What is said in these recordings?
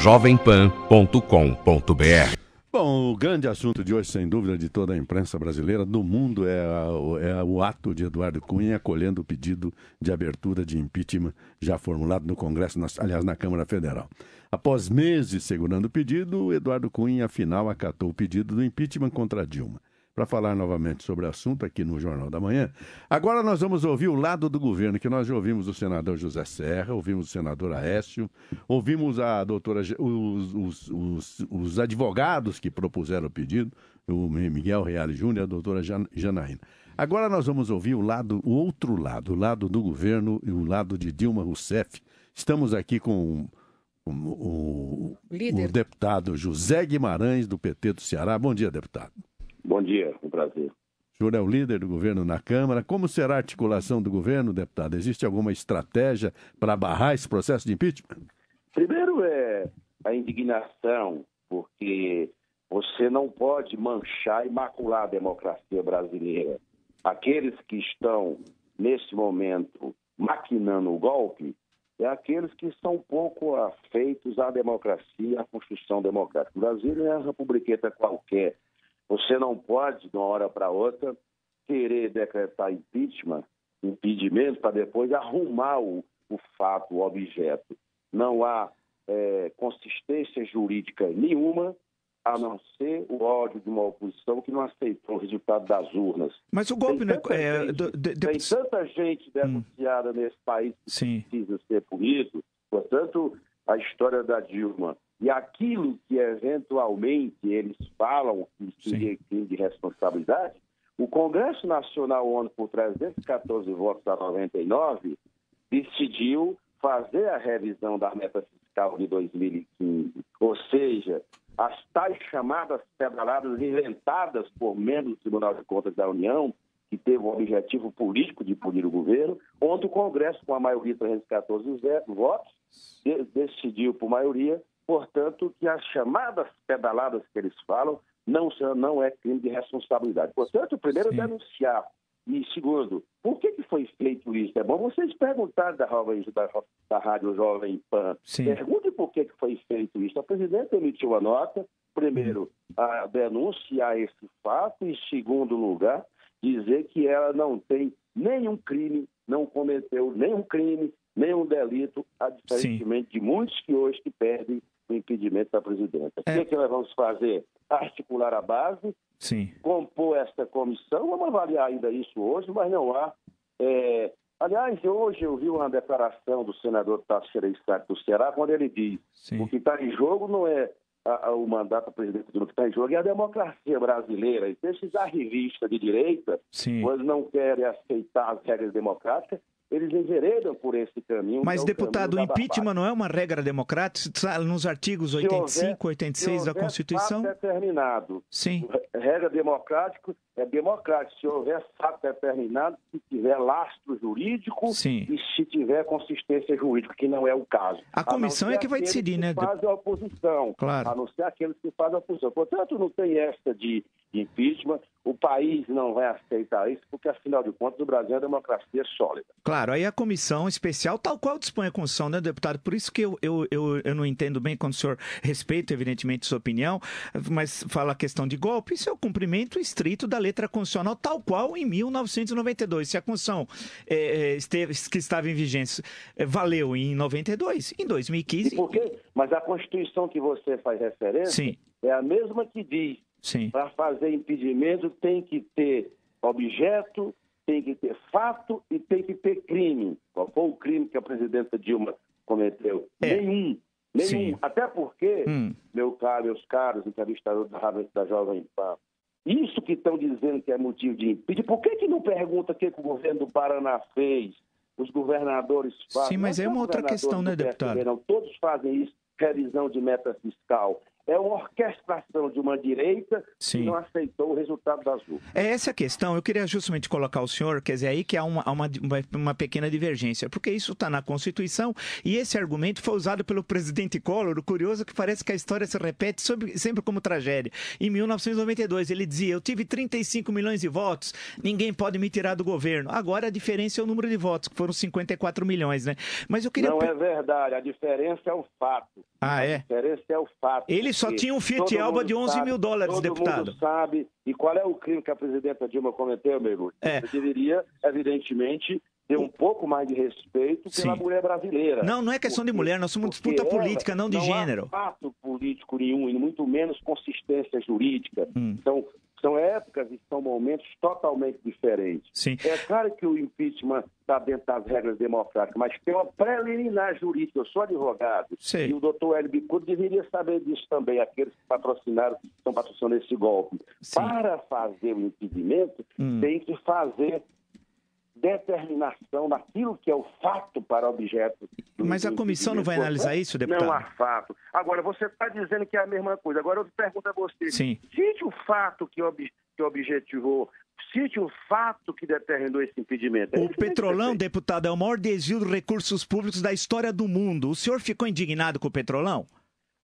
www.jovempan.com.br. Bom, o grande assunto de hoje, sem dúvida, de toda a imprensa brasileira, do mundo, é o ato de Eduardo Cunha acolhendo o pedido de abertura de impeachment já formulado no Congresso, aliás, na Câmara Federal. Após meses segurando o pedido, Eduardo Cunha, afinal, acatou o pedido do impeachment contra Dilma. Para falar novamente sobre o assunto aqui no Jornal da Manhã, agora nós vamos ouvir o lado do governo, que nós já ouvimos o senador José Serra, ouvimos o senador Aécio, ouvimos a doutora, os advogados que propuseram o pedido, o Miguel Reale Júnior e a doutora Janaína. Agora nós vamos ouvir o outro lado, o lado do governo e o lado de Dilma Rousseff. Estamos aqui com o deputado José Guimarães, do PT do Ceará. Bom dia, deputado. Bom dia, um prazer. O senhor é o líder do governo na Câmara. Como será a articulação do governo, deputado? Existe alguma estratégia para barrar esse processo de impeachment? Primeiro é a indignação, porque você não pode manchar e macular a democracia brasileira. Aqueles que estão, nesse momento, maquinando o golpe, é aqueles que são pouco afeitos à democracia, à Constituição Democrática. O Brasil não é uma republiqueta qualquer. Você não pode, de uma hora para outra, querer decretar impedimento, para depois arrumar o fato, o objeto. Não há consistência jurídica nenhuma, a não ser o ódio de uma oposição que não aceitou o resultado das urnas. Mas o golpe... Tem tanta gente denunciada nesse país que precisa ser punido. Portanto, a história da Dilma e aquilo que eventualmente eles falam que seria crime de responsabilidade, o Congresso Nacional, ontem, por 314 votos a 99, decidiu fazer a revisão da meta fiscal de 2015. Ou seja, as tais chamadas pedaladas inventadas por membros do Tribunal de Contas da União, que teve o objetivo político de punir o governo. Ontem o Congresso, com a maioria de 314 votos, decidiu por maioria, portanto, que as chamadas pedaladas que eles falam não é crime de responsabilidade. Portanto, primeiro, denunciar. E segundo, por que foi feito isso? É bom vocês perguntarem da Rádio Jovem Pan. Pergunte por que foi feito isso. A presidenta emitiu a nota, primeiro, a denunciar esse fato, e, segundo lugar, dizer que ela não tem nenhum crime, não cometeu nenhum crime, nenhum delito, a diferentemente de muitos que hoje perdem o impedimento da presidenta. O que nós vamos fazer? Articular a base, compor esta comissão, vamos avaliar ainda isso hoje, mas não há... Aliás, hoje eu vi uma declaração do senador Tasso Gereissati do Ceará, quando ele diz o que está em jogo não é o mandato da presidente Dilma, que está em jogo é a democracia brasileira. E esses arrivistas de direita, quando não querem aceitar as regras democráticas, eles enveredam por esse caminho. Mas, deputado, o impeachment não é uma regra democrática? Está nos artigos 85, 86 da Constituição? Se houver fato determinado. Regra democrática é democrática. Se houver fato determinado, se tiver lastro jurídico e se tiver consistência jurídica, que não é o caso. A comissão é que vai decidir, né? Faz a oposição. Claro. A não ser aqueles que fazem a oposição. Portanto, não tem essa de impeachment. O país não vai aceitar isso, porque, afinal de contas, o Brasil é uma democracia sólida. Claro, aí a comissão especial, tal qual dispõe a Constituição, né, deputado? Por isso que eu não entendo bem quando o senhor respeita, evidentemente, sua opinião, mas fala a questão de golpe, isso é o cumprimento estrito da letra constitucional, tal qual em 1992. Se a Constituição que estava em vigência valeu em 92, em 2015... E por quê? Mas a Constituição que você faz referência é a mesma que diz para fazer impedimento tem que ter objeto, tem que ter fato e tem que ter crime. Qual foi o crime que a presidenta Dilma cometeu? Nenhum. Até porque, meus caros entrevistadores da Jovem Pan, isso que estão dizendo que é motivo de impeachment, por que não pergunta o que o governo do Paraná fez? Os governadores fazem. Sim, mas é uma outra questão, né, deputado? Não, todos fazem isso, revisão de meta fiscal. é uma orquestração de uma direita que não aceitou o resultado das urnas. É essa a questão. Eu queria justamente colocar o senhor, quer dizer, aí que há uma pequena divergência, porque isso está na Constituição e esse argumento foi usado pelo presidente Collor. O curioso é que parece que a história se repete sempre como tragédia. Em 1992, ele dizia, eu tive 35 milhões de votos, ninguém pode me tirar do governo. Agora a diferença é o número de votos, que foram 54 milhões, né? Mas eu queria... Não é verdade, a diferença é o fato. A diferença é o fato. Ele só tinha um Fiat Elba de 11 mil dólares, deputado. Todo mundo sabe. E qual é o crime que a presidenta Dilma cometeu, meu? Você deveria, evidentemente, ter um pouco mais de respeito pela mulher brasileira. Não é questão de mulher, nós somos disputa política, não de gênero. Não há fato político nenhum, e muito menos consistência jurídica. Então, são épocas e são momentos totalmente diferentes. Sim. É claro que o impeachment está dentro das regras democráticas, mas tem uma preliminar jurídica. Eu sou advogado. Sim. E o doutor Hélio Bicudo deveria saber disso também, aqueles que estão patrocinando esse golpe. Sim. Para fazer o impedimento, tem que fazer determinação daquilo que é o fato para objeto. Mas a comissão não vai analisar isso, deputado? Não há fato. Agora, você está dizendo que é a mesma coisa. Agora, eu pergunto a você. Sim. Cite o fato que objetivou, cite o fato que determinou esse impedimento. O Petrolão, deputado, é o maior desvio de recursos públicos da história do mundo. O senhor ficou indignado com o Petrolão?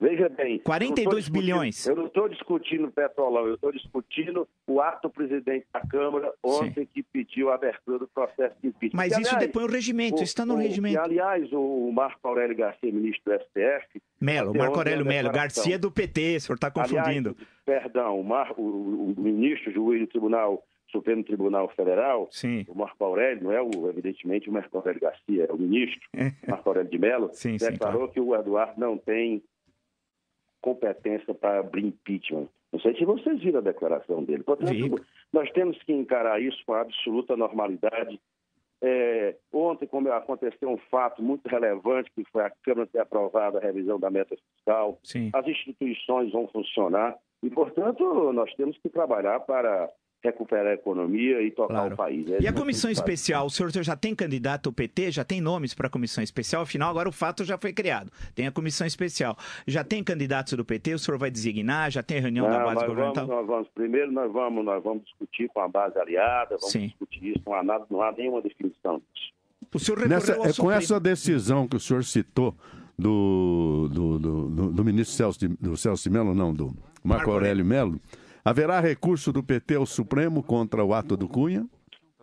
Veja bem... 42 bilhões. Eu não estou discutindo o Petrolão, eu estou discutindo o ato do presidente da Câmara ontem que pediu a abertura do processo de impeachment. Mas isso depõe o regimento, está no regimento. E, aliás, o Marco Aurélio Garcia, ministro do STF... Marco Aurélio Melo, Garcia do PT, o senhor está confundindo. Aliás, perdão, o ministro juiz do Tribunal, Supremo Tribunal Federal, o Marco Aurélio, não é evidentemente o Marco Aurélio Garcia, é o ministro Marco Aurélio de Melo, declarou que o Eduardo não tem competência para abrir impeachment. Não sei se vocês viram a declaração dele. Portanto, nós temos que encarar isso com absoluta normalidade. Ontem, como aconteceu um fato muito relevante, que foi a Câmara ter aprovado a revisão da meta fiscal, as instituições vão funcionar e, portanto, nós temos que trabalhar para recuperar a economia e tocar o país. E a comissão especial, o senhor já tem candidato ao PT? Já tem nomes para a comissão especial? Afinal, agora o fato já foi criado. Tem a comissão especial. Já tem candidatos do PT? O senhor vai designar? Já tem reunião da base governamental? Primeiro nós vamos discutir com a base aliada, vamos discutir isso, não há nenhuma definição disso. O senhor recorreu ao com essa decisão que o senhor citou do ministro Celso de Mello, não, do Marco Aurélio Melo, haverá recurso do PT ao Supremo contra o ato do Cunha?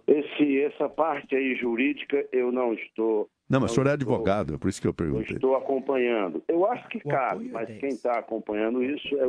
Essa parte aí jurídica eu não estou... Não, mas o senhor é advogado, é por isso que eu perguntei. Eu estou acompanhando. Eu acho que cabe, mas quem está acompanhando isso é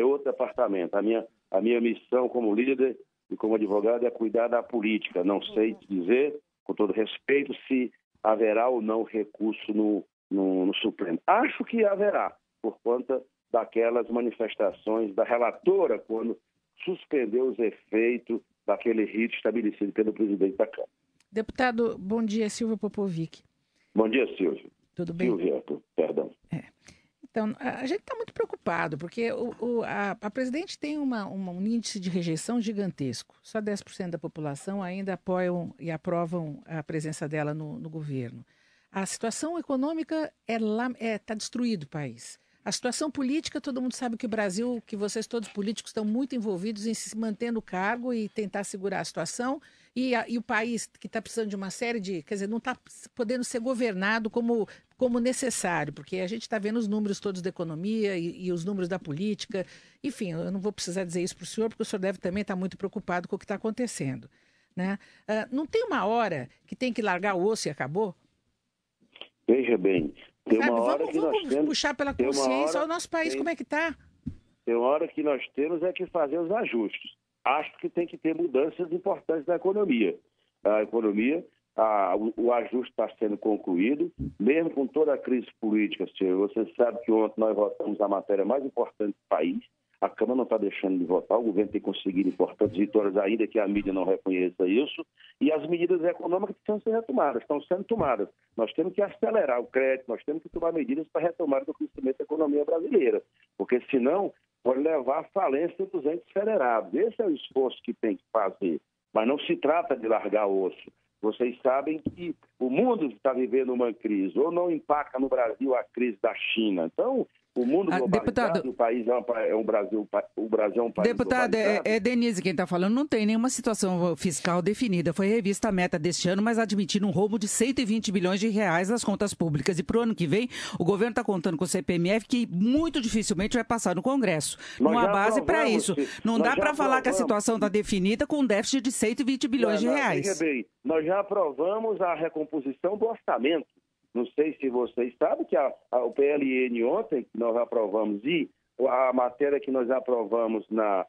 outro departamento. A minha missão como líder e como advogado é cuidar da política. Não sei dizer, com todo respeito, se haverá ou não recurso no Supremo. Acho que haverá, por conta daquelas manifestações da relatora quando suspendeu os efeitos daquele rito estabelecido pelo presidente da Câmara. Deputado, bom dia, Silvia Popovic. Bom dia, Silvia. Tudo bem? Silvia, perdão. Então, a gente está muito preocupado, porque a presidente tem um índice de rejeição gigantesco. Só 10% da população ainda apoiam e aprovam a presença dela no governo. A situação econômica está destruído o país. A situação política, todo mundo sabe que o Brasil, que vocês todos políticos estão muito envolvidos em se manter no cargo e tentar segurar a situação. E o país que está precisando de uma série de... Quer dizer, não está podendo ser governado como necessário, porque a gente está vendo os números todos da economia e os números da política. Enfim, eu não vou precisar dizer isso para o senhor, porque o senhor deve também estar muito preocupado com o que está acontecendo, né? Não tem uma hora que tem que largar o osso e acabou? Veja bem... Vamos puxar pela consciência, olha o nosso país, como é que está? Tem uma hora que nós temos que fazer os ajustes. Acho que tem que ter mudanças importantes na economia. A economia, o ajuste está sendo concluído, mesmo com toda a crise política. Você sabe que ontem nós votamos a matéria mais importante do país. A Câmara não está deixando de votar, o governo tem conseguido importantes vitórias, ainda que a mídia não reconheça isso, e as medidas econômicas estão sendo tomadas. Nós temos que acelerar o crédito, nós temos que tomar medidas para retomar o crescimento da economia brasileira, porque senão pode levar à falência dos entes federados. Esse é o esforço que tem que fazer, mas não se trata de largar o osso. Vocês sabem que o mundo está vivendo uma crise, ou não impacta no Brasil a crise da China. Então, O mundo globalizado, deputado, o país o Brasil é um país deputado, Denise quem está falando, não tem nenhuma situação fiscal definida. Foi revista a meta deste ano, mas admitindo um roubo de 120 bilhões de reais nas contas públicas. E para o ano que vem, o governo está contando com o CPMF, que muito dificilmente vai passar no Congresso. Não há base para isso. Não dá para falar que a situação está definida com um déficit de 120 bilhões de reais. Veja bem, nós já aprovamos a recomposição do orçamento. Não sei se vocês sabem que o PLN ontem, que nós aprovamos, e a matéria que nós aprovamos na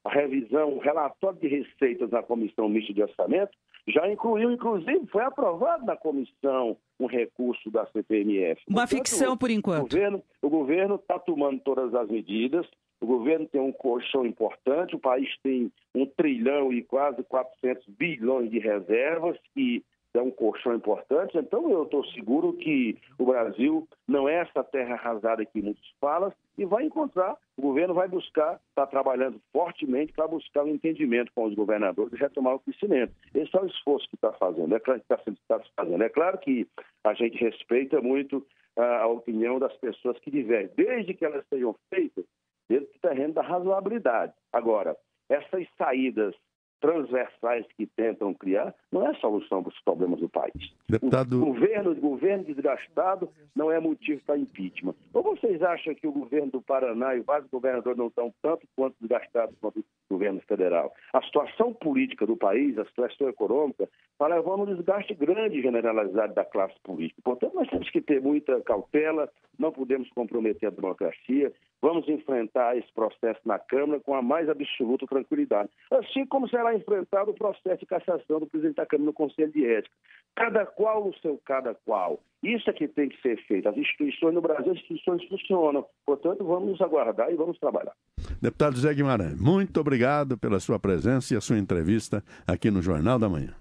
revisão, o relatório de receitas na Comissão Mista de Orçamento, já incluiu, inclusive, foi aprovado na comissão um recurso da CPMF. Uma ficção, por enquanto. O governo está tomando todas as medidas, o governo tem um colchão importante, o país tem 1 trilhão e quase 400 bilhões de reservas, que é um colchão importante. Então eu estou seguro que o Brasil não é essa terra arrasada que muitos falam e vai encontrar, o governo vai buscar, está trabalhando fortemente para buscar um entendimento com os governadores e retomar o crescimento. Esse é o esforço que está fazendo, É claro que a gente respeita muito a opinião das pessoas que divergem, desde que elas sejam feitas dentro do terreno da razoabilidade. Agora, essas saídas transversais que tentam criar, não é solução para os problemas do país. Deputado... O governo desgastado não é motivo para impeachment. Ou vocês acham que o governo do Paraná e o base governador não estão tanto quanto desgastados quanto o governo federal? A situação política do país, a situação econômica, está levando um desgaste grande e generalizado da classe política. Portanto, nós temos que ter muita cautela, não podemos comprometer a democracia, vamos enfrentar esse processo na Câmara com a mais absoluta tranquilidade. Assim como será enfrentado o processo de cassação do presidente da Câmara no Conselho de Ética. Cada qual no seu cada qual. Isso é que tem que ser feito. As instituições no Brasil, as instituições funcionam. Portanto, vamos aguardar e vamos trabalhar. Deputado Zé Guimarães, muito obrigado pela sua presença e a sua entrevista aqui no Jornal da Manhã.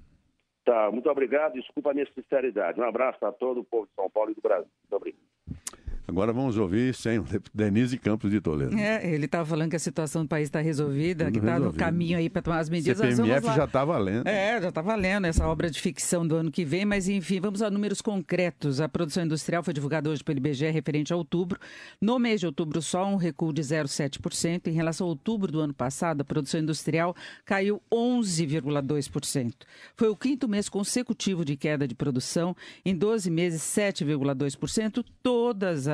Tá, muito obrigado. Desculpa a minha sinceridade. Um abraço a todo o povo de São Paulo e do Brasil. Muito obrigado. Agora vamos ouvir sem Denise Campos de Toledo. Ele estava falando que a situação do país está resolvida, que está no caminho aí para tomar as medidas. CPMF já está valendo. Já está valendo essa obra de ficção do ano que vem, mas enfim, vamos a números concretos. A produção industrial foi divulgada hoje pelo IBGE referente a outubro. No mês de outubro só um recuo de 0,7%. Em relação a outubro do ano passado, a produção industrial caiu 11,2%. Foi o 5º mês consecutivo de queda de produção. Em 12 meses, 7,2%. Todas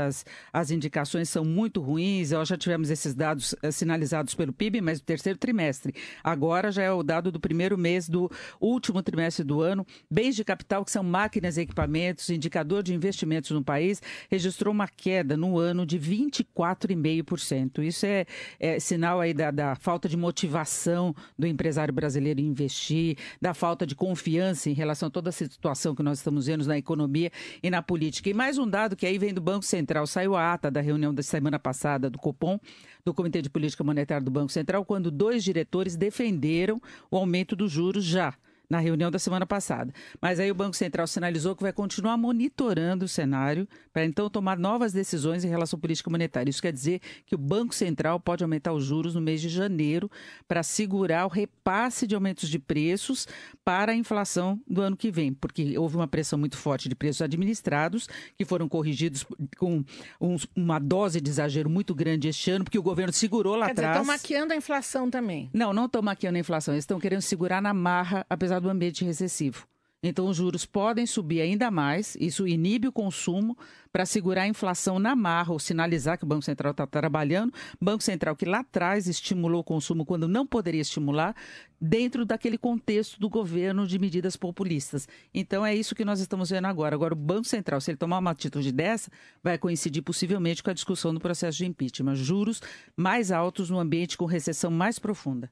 as indicações são muito ruins. Já tivemos esses dados sinalizados pelo PIB, mas do terceiro trimestre. Agora já é o dado do primeiro mês do último trimestre do ano. Bens de capital, que são máquinas e equipamentos, indicador de investimentos no país, registrou uma queda no ano de 24,5%. Isso é sinal aí da falta de motivação do empresário brasileiro em investir, da falta de confiança em relação a toda a situação que nós estamos vendo na economia e na política. E mais um dado que aí vem do Banco Central. Saiu a ata da reunião da semana passada do Copom, do Comitê de Política Monetária do Banco Central, quando 2 diretores defenderam o aumento dos juros já na reunião da semana passada. Mas aí o Banco Central sinalizou que vai continuar monitorando o cenário para então tomar novas decisões em relação à política monetária. Isso quer dizer que o Banco Central pode aumentar os juros no mês de janeiro para segurar o repasse de aumentos de preços para a inflação do ano que vem, porque houve uma pressão muito forte de preços administrados que foram corrigidos com uma dose de exagero muito grande este ano, porque o governo segurou lá atrás. Estão maquiando a inflação também. Não estão maquiando a inflação, eles estão querendo segurar na marra, apesar do ambiente recessivo. Então, os juros podem subir ainda mais, isso inibe o consumo para segurar a inflação na marra, ou sinalizar que o Banco Central está trabalhando. Banco Central que lá atrás estimulou o consumo quando não poderia estimular, dentro daquele contexto do governo de medidas populistas. Então, é isso que nós estamos vendo agora. Agora, o Banco Central, se ele tomar uma atitude dessa, vai coincidir possivelmente com a discussão do processo de impeachment. Juros mais altos no ambiente com recessão mais profunda.